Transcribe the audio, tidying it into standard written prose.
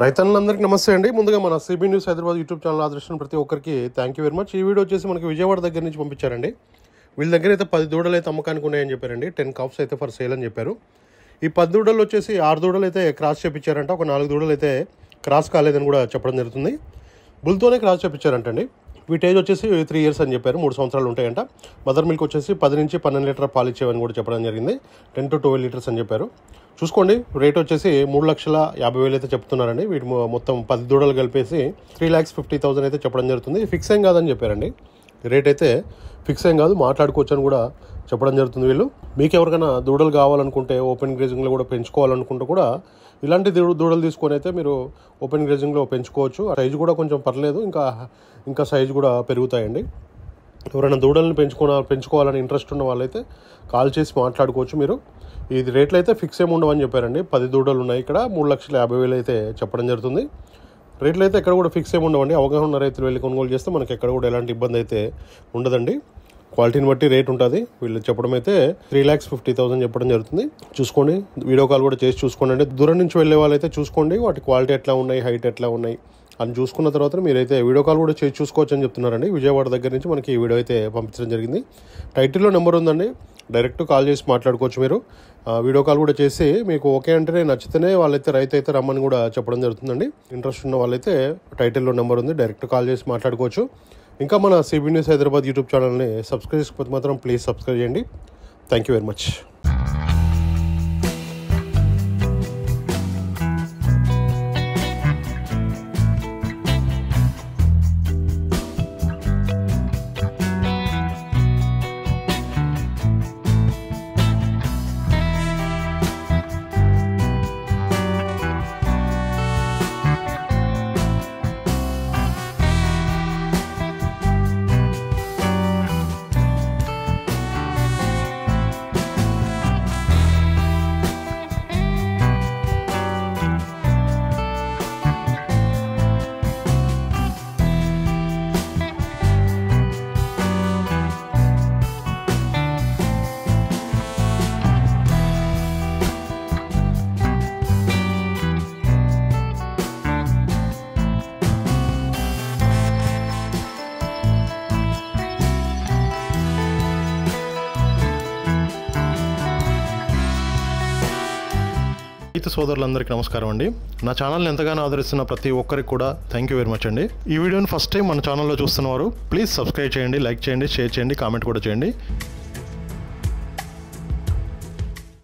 రైతన్నలందరికీ నమస్తే అండి. ముందుగా మన CB News Hyderabad YouTube channel ఆదర్శిస్తున్న ప్రతి ఒక్కరికి థ్యాంక్ యూ వెరీ మచ్. ఈ వీడియో వచ్చేసి మనకి విజయవాడ దగ్గర నుంచి పంపించారండి. వీళ్ళ దగ్గర అయితే 10 దూడలు అయితే అమ్మకానికి ఉన్నాయని చెప్పారండి. 10 కాఫ్స్ అయితే ఫర్ సేల్ అని చెప్పారు. ఈ 10 దూడలు వచ్చేసి 6 దూడలు అయితే క్రాస్ చేపించారంట. ఒక 4 దూడలు అయితే క్రాస్ కాలేదని కూడా చెప్పడం జరుగుతుంది. బుల్తోనే క్రాస్ చేపించారంటండి. వీటి ఏజ్ వచ్చేసి 3 years అని చెప్పారు. 3 సంవత్సరాలు ఉంటాయంట. మదర్ మిల్క్ వచ్చేసి 10 నుంచి 12 లీటర్ పాలు ఇచ్చేవని కూడా చెప్పడం జరిగింది. 10 to 12 లీటర్స్ అని చెప్పారు. చూసుకోండి, రేట్ వచ్చేసి 3,50,000 అయితే చెప్తున్నారండి. వీటి మొత్తం 10 దూడలు కలిపేసి 3,50,000 అయితే చెప్పడం జరుగుతుంది. ఫిక్స్ ఏం కాదని చెప్పారండి. రేట్ అయితే ఫిక్స్ ఏం కాదు, మాట్లాడుకోవచ్చు అని కూడా చెప్పడం జరుగుతుంది. వీళ్ళు మీకు ఎవరికైనా దూడలు కావాలనుకుంటే ఓపెన్ గ్రేజింగ్లో కూడా పెంచుకోవాలనుకుంటే కూడా ఇలాంటి దూడలు తీసుకొని అయితే మీరు ఓపెన్ గ్రేజింగ్లో పెంచుకోవచ్చు. సైజు కూడా కొంచెం పర్లేదు, ఇంకా సైజు కూడా పెరుగుతాయండి. ఎవరైనా దూడలను పెంచుకోవాలని ఇంట్రెస్ట్ ఉన్న వాళ్ళైతే కాల్ చేసి మాట్లాడుకోవచ్చు మీరు. ఇది రేట్లు అయితే ఫిక్స్ ఏమి ఉండవని చెప్పారండి. 10 దూడలు ఉన్నాయి ఇక్కడ. 3,50,000 అయితే చెప్పడం జరుగుతుంది. రేట్లు అయితే ఎక్కడ కూడా ఫిక్స్ ఏమి ఉండవండి. అవగాహన ఉన్న రైతులు వెళ్ళి కొనుగోలు చేస్తే మనకి ఎక్కడ కూడా ఎలాంటి ఇబ్బంది అయితే ఉండదండి. క్వాలిటీని బట్టి రేట్ ఉంటుంది. వీళ్ళు చెప్పడం అయితే 3,50,000 చెప్పడం జరుగుతుంది. చూసుకోండి, వీడియో కాల్ కూడా చేసి చూసుకోండి. అంటే దూరం నుంచి వెళ్ళే వాళ్ళైతే చూసుకోండి, వాటి క్వాలిటీ ఎట్లా ఉన్నాయి, హైట్ ఎట్లా ఉన్నాయి అని చూసుకున్న తర్వాత మీరైతే వీడియో కాల్ కూడా చేసి చూసుకోవచ్చు అని చెప్తున్నారండి. విజయవాడ దగ్గర నుంచి మనకి ఈ వీడియో అయితే పంపించడం జరిగింది. టైటిల్లో నెంబర్ ఉందండి, డైరెక్ట్ కాల్ చేసి మాట్లాడుకోవచ్చు మీరు. వీడియో కాల్ కూడా చేసి మీకు ఓకే అంటేనే నచ్చితేనే వాళ్ళైతే రైతు అయితే రమ్మని కూడా చెప్పడం జరుగుతుందండి. ఇంట్రెస్ట్ ఉన్న వాళ్ళైతే టైటిల్లో నెంబర్ ఉంది, డైరెక్ట్ కాల్ చేసి మాట్లాడుకోవచ్చు. ఇంకా మన సిబి న్యూస్ హైదరాబాద్ యూట్యూబ్ ఛానల్ని సబ్స్క్రైబ్ చేసుకోకపోతే మాత్రం ప్లీజ్ సబ్స్క్రైబ్ చేయండి. Thank you very much. రైతు సోదరులందరికీ నమస్కారం అండి. నా ఛానల్ని ఎంతగానో ఆదరిస్తున్న ప్రతి ఒక్కరికి కూడా థ్యాంక్ యూ వెరీ మచ్ అండి. ఈ వీడియోని ఫస్ట్ టైం మన ఛానల్లో చూస్తున్నవారు ప్లీజ్ సబ్స్క్రైబ్ చేయండి, లైక్ చేయండి, షేర్ చేయండి, కామెంట్ కూడా చేయండి.